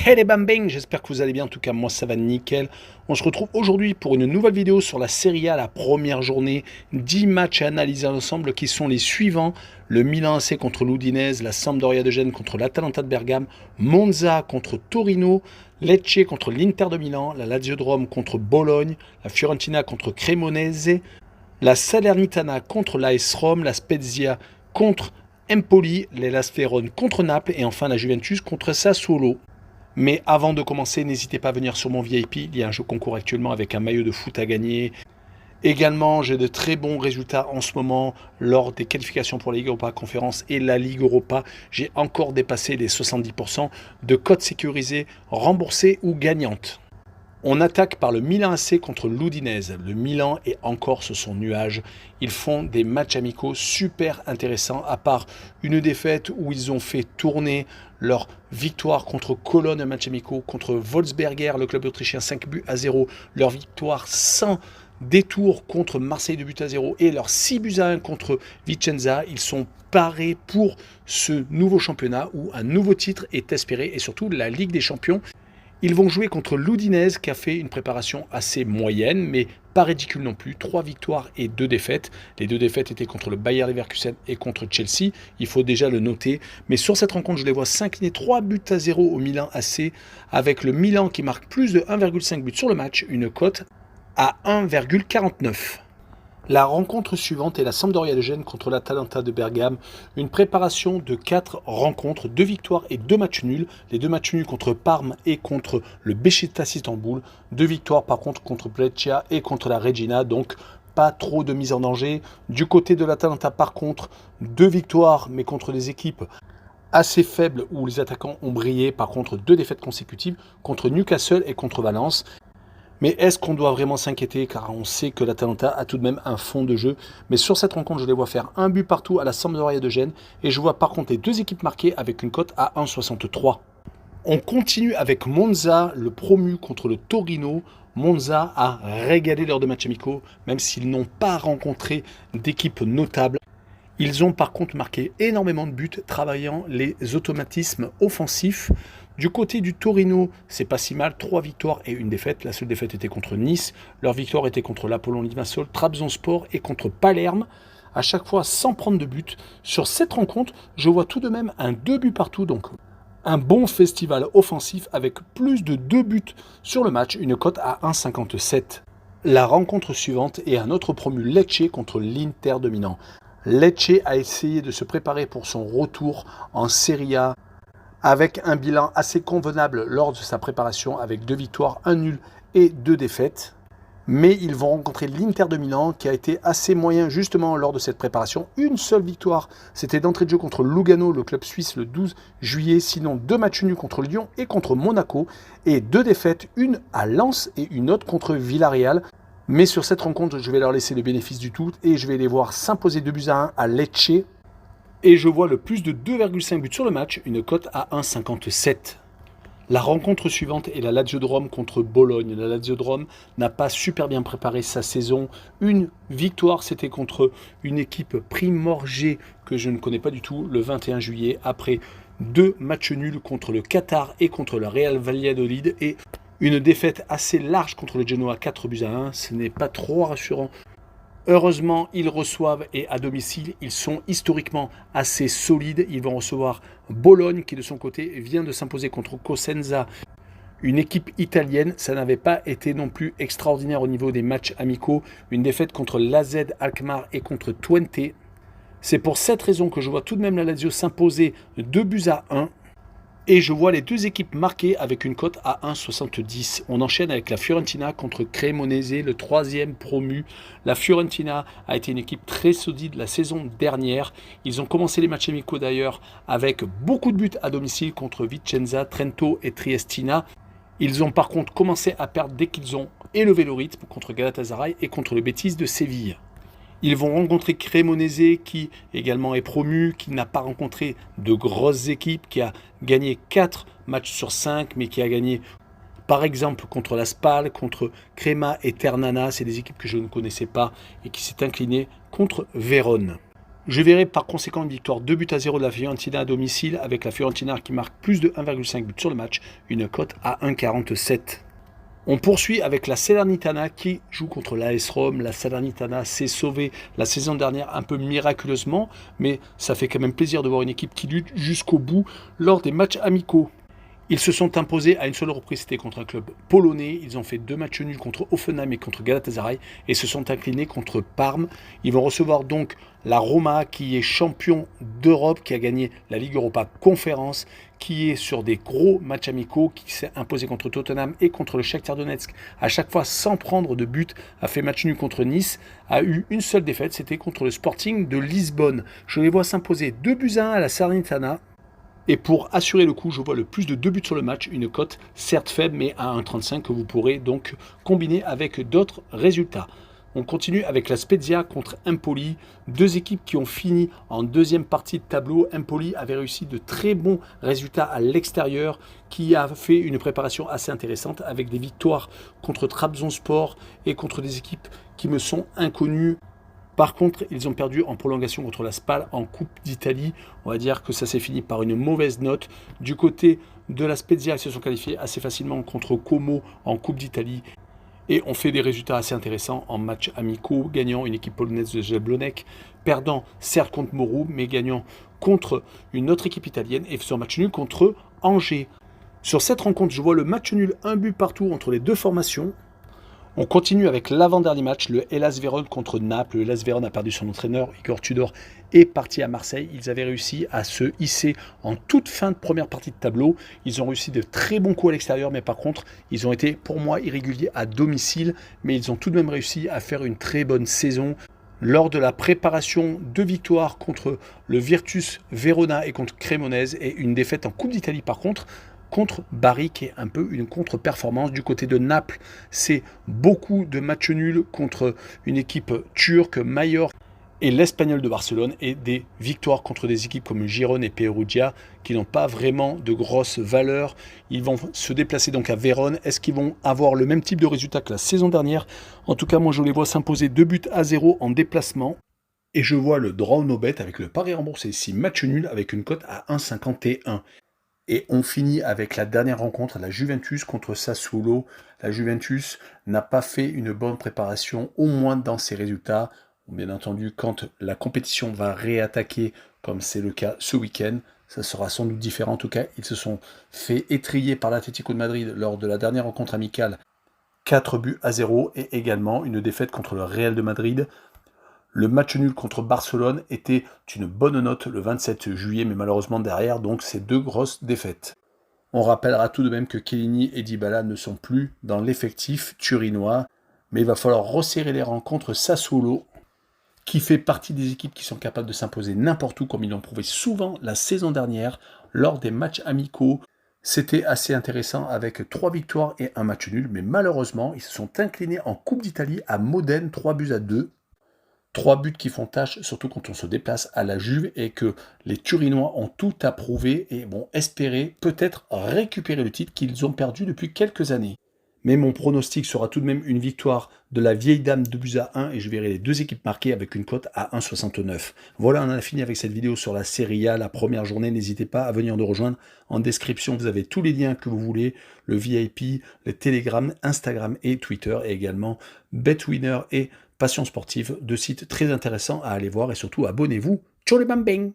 Hey les bambins, j'espère que vous allez bien, en tout cas moi ça va nickel. On se retrouve aujourd'hui pour une nouvelle vidéo sur la Serie A, la première journée, 10 matchs à analyser ensemble qui sont les suivants: le Milan AC contre l'Udinese, la Sampdoria de Gênes contre l'Atalanta de Bergame, Monza contre Torino, Lecce contre l'Inter de Milan, la Lazio de Rome contre Bologne, la Fiorentina contre Cremonese, la Salernitana contre l'AS Rome, la Spezia contre Empoli, l'Hellas Vérone contre Naples et enfin la Juventus contre Sassuolo. Mais avant de commencer, n'hésitez pas à venir sur mon VIP, il y a un jeu concours actuellement avec un maillot de foot à gagner. Également, j'ai de très bons résultats en ce moment lors des qualifications pour la Ligue Europa Conférence et la Ligue Europa. J'ai encore dépassé les 70% de cotes sécurisées, remboursées ou gagnantes. On attaque par le Milan AC contre l'Udinese. Le Milan est encore sur son nuage. Ils font des matchs amicaux super intéressants, à part une défaite où ils ont fait tourner leur victoire contre Cologne, un match amicaux, contre Wolfsberger, le club autrichien, 5-0, leur victoire sans détour contre Marseille 2-0 et leur 6-1 contre Vicenza. Ils sont parés pour ce nouveau championnat où un nouveau titre est espéré et surtout la Ligue des Champions. Ils vont jouer contre l'Udinese qui a fait une préparation assez moyenne, mais pas ridicule non plus. 3 victoires et 2 défaites. Les 2 défaites étaient contre le Bayer Leverkusen et contre Chelsea. Il faut déjà le noter. Mais sur cette rencontre, je les vois s'incliner 3-0 au Milan AC, avec le Milan qui marque plus de 1,5 buts sur le match, une cote à 1,49. La rencontre suivante est la Sampdoria de Gênes contre l'Atalanta de Bergame. Une préparation de 4 rencontres, 2 victoires et 2 matchs nuls. Les 2 matchs nuls contre Parme et contre le Beşiktaş Istanbul. 2 victoires par contre contre Brescia et contre la Regina. Donc pas trop de mise en danger. Du côté de l'Atalanta par contre, 2 victoires mais contre des équipes assez faibles où les attaquants ont brillé. Par contre 2 défaites consécutives contre Newcastle et contre Valence. Mais est-ce qu'on doit vraiment s'inquiéter, car on sait que l'Atalanta a tout de même un fond de jeu. Mais sur cette rencontre, je les vois faire un but partout à la Sampdoria de Gênes. Et je vois par contre les 2 équipes marquées avec une cote à 1,63. On continue avec Monza, le promu contre le Torino. Monza a régalé lors de matchs amicaux, même s'ils n'ont pas rencontré d'équipe notable. Ils ont par contre marqué énormément de buts, travaillant les automatismes offensifs. Du côté du Torino, c'est pas si mal, 3 victoires et 1 défaite. La seule défaite était contre Nice. Leur victoire était contre l'Apollon Limassol, Trabzonspor et contre Palerme. À chaque fois sans prendre de but. Sur cette rencontre, je vois tout de même un 2 buts partout. Donc un bon festival offensif avec plus de 2 buts sur le match. Une cote à 1,57. La rencontre suivante est un autre promu, Lecce contre l'Inter de Milan. Lecce a essayé de se préparer pour son retour en Serie A avec un bilan assez convenable lors de sa préparation avec 2 victoires, 1 nul et 2 défaites. Mais ils vont rencontrer l'Inter de Milan qui a été assez moyen justement lors de cette préparation. Une seule victoire, c'était d'entrée de jeu contre Lugano, le club suisse, le 12 juillet. Sinon 2 matchs nuls contre Lyon et contre Monaco. Et 2 défaites, une à Lens et une autre contre Villarreal. Mais sur cette rencontre, je vais leur laisser le bénéfice du tout et je vais les voir s'imposer 2-1 à Lecce. Et je vois le plus de 2,5 buts sur le match, une cote à 1,57. La rencontre suivante est la Lazio de Rome contre Bologne. La Lazio de Rome n'a pas super bien préparé sa saison. Une victoire, c'était contre une équipe Primorje que je ne connais pas du tout, le 21 juillet, après 2 matchs nuls contre le Qatar et contre le Real Valladolid. Et une défaite assez large contre le Genoa, 4-1. Ce n'est pas trop rassurant. Heureusement, ils reçoivent et à domicile, ils sont historiquement assez solides. Ils vont recevoir Bologne qui de son côté vient de s'imposer contre Cosenza, une équipe italienne. Ça n'avait pas été non plus extraordinaire au niveau des matchs amicaux. Une défaite contre l'AZ Alkmaar et contre Twente. C'est pour cette raison que je vois tout de même la Lazio s'imposer 2-1. Et je vois les 2 équipes marquées avec une cote à 1,70. On enchaîne avec la Fiorentina contre Cremonese, le 3e promu. La Fiorentina a été une équipe très solide la saison dernière. Ils ont commencé les matchs amicaux d'ailleurs avec beaucoup de buts à domicile contre Vicenza, Trento et Triestina. Ils ont par contre commencé à perdre dès qu'ils ont élevé le rythme contre Galatasaray et contre le Betis de Séville. Ils vont rencontrer Cremonese qui également est promu, qui n'a pas rencontré de grosses équipes, qui a gagné 4 matchs sur 5, mais qui a gagné Par exemple, contre la Spal, contre Crema et Ternana, c'est des équipes que je ne connaissais pas et qui s'est incliné contre Vérone. Je verrai par conséquent une victoire 2-0 de la Fiorentina à domicile avec la Fiorentina qui marque plus de 1,5 buts sur le match, une cote à 1,47. On poursuit avec la Salernitana qui joue contre l'AS Rome. La Salernitana s'est sauvée la saison dernière un peu miraculeusement, mais ça fait quand même plaisir de voir une équipe qui lutte jusqu'au bout lors des matchs amicaux. Ils se sont imposés à une seule reprise, c'était contre un club polonais. Ils ont fait 2 matchs nuls contre Offenheim et contre Galatasaray et se sont inclinés contre Parme. Ils vont recevoir donc la Roma qui est champion d'Europe, qui a gagné la Ligue Europa Conférence, qui est sur des gros matchs amicaux, qui s'est imposé contre Tottenham et contre le Shakhtar Donetsk, à chaque fois sans prendre de but, a fait match nul contre Nice, a eu une seule défaite, c'était contre le Sporting de Lisbonne. Je les vois s'imposer 2-1 à la Salernitana. Et pour assurer le coup, je vois le plus de 2 buts sur le match, une cote certes faible, mais à 1,35 que vous pourrez donc combiner avec d'autres résultats. On continue avec la Spezia contre Empoli, 2 équipes qui ont fini en deuxième partie de tableau. Empoli avait réussi de très bons résultats à l'extérieur, qui a fait une préparation assez intéressante avec des victoires contre Trabzonspor et contre des équipes qui me sont inconnues. Par contre, ils ont perdu en prolongation contre la Spal en Coupe d'Italie. On va dire que ça s'est fini par une mauvaise note. Du côté de la Spezia, ils se sont qualifiés assez facilement contre Como en Coupe d'Italie. Et ont fait des résultats assez intéressants en matchs amicaux, gagnant une équipe polonaise de Jablonec, perdant certes contre Morou, mais gagnant contre une autre équipe italienne et faisant match nul contre Angers. Sur cette rencontre, je vois le match nul, 1 but partout entre les deux formations. On continue avec l'avant-dernier match, le Hellas Vérone contre Naples. Le Hellas Vérone a perdu son entraîneur, Igor Tudor, est parti à Marseille. Ils avaient réussi à se hisser en toute fin de première partie de tableau. Ils ont réussi de très bons coups à l'extérieur, mais par contre, ils ont été pour moi irréguliers à domicile. Mais ils ont tout de même réussi à faire une très bonne saison. Lors de la préparation, 2 victoires contre le Virtus Verona et contre Cremonese et une défaite en Coupe d'Italie par contre Bari, qui est un peu une contre-performance. Du côté de Naples, c'est beaucoup de matchs nuls contre une équipe turque, Mallorca et l'Espagnol de Barcelone, et des victoires contre des équipes comme Girone et Perugia qui n'ont pas vraiment de grosses valeurs. Ils vont se déplacer donc à Vérone. Est-ce qu'ils vont avoir le même type de résultat que la saison dernière? En tout cas, moi je les vois s'imposer 2-0 en déplacement. Et je vois le draw no bet avec le pari remboursé ici, match nul avec une cote à 1,51. Et on finit avec la dernière rencontre, la Juventus contre Sassuolo. La Juventus n'a pas fait une bonne préparation, au moins dans ses résultats. Bien entendu, quand la compétition va réattaquer, comme c'est le cas ce week-end, ça sera sans doute différent. En tout cas, ils se sont fait étriller par l'Atlético de Madrid lors de la dernière rencontre amicale, 4-0, et également une défaite contre le Real de Madrid. Le match nul contre Barcelone était une bonne note le 27 juillet, mais malheureusement derrière, donc ces 2 grosses défaites. On rappellera tout de même que Chiellini et Dybala ne sont plus dans l'effectif turinois, mais il va falloir resserrer les rangs contre Sassuolo, qui fait partie des équipes qui sont capables de s'imposer n'importe où, comme ils l'ont prouvé souvent la saison dernière, lors des matchs amicaux. C'était assez intéressant avec 3 victoires et un match nul, mais malheureusement, ils se sont inclinés en Coupe d'Italie à Modène, 3-2. 3 buts qui font tâche, surtout quand on se déplace à la Juve et que les Turinois ont tout à prouver et vont espérer peut-être récupérer le titre qu'ils ont perdu depuis quelques années. Mais mon pronostic sera tout de même une victoire de la vieille dame de buts à 1 et je verrai les 2 équipes marquées avec une cote à 1,69. Voilà, on a fini avec cette vidéo sur la Serie A, la première journée. N'hésitez pas à venir nous rejoindre. En description, vous avez tous les liens que vous voulez, le VIP, le Telegram, Instagram et Twitter, et également BetWinner et Passion Sportive, 2 sites très intéressants à aller voir et surtout abonnez-vous. Ciao les bambins!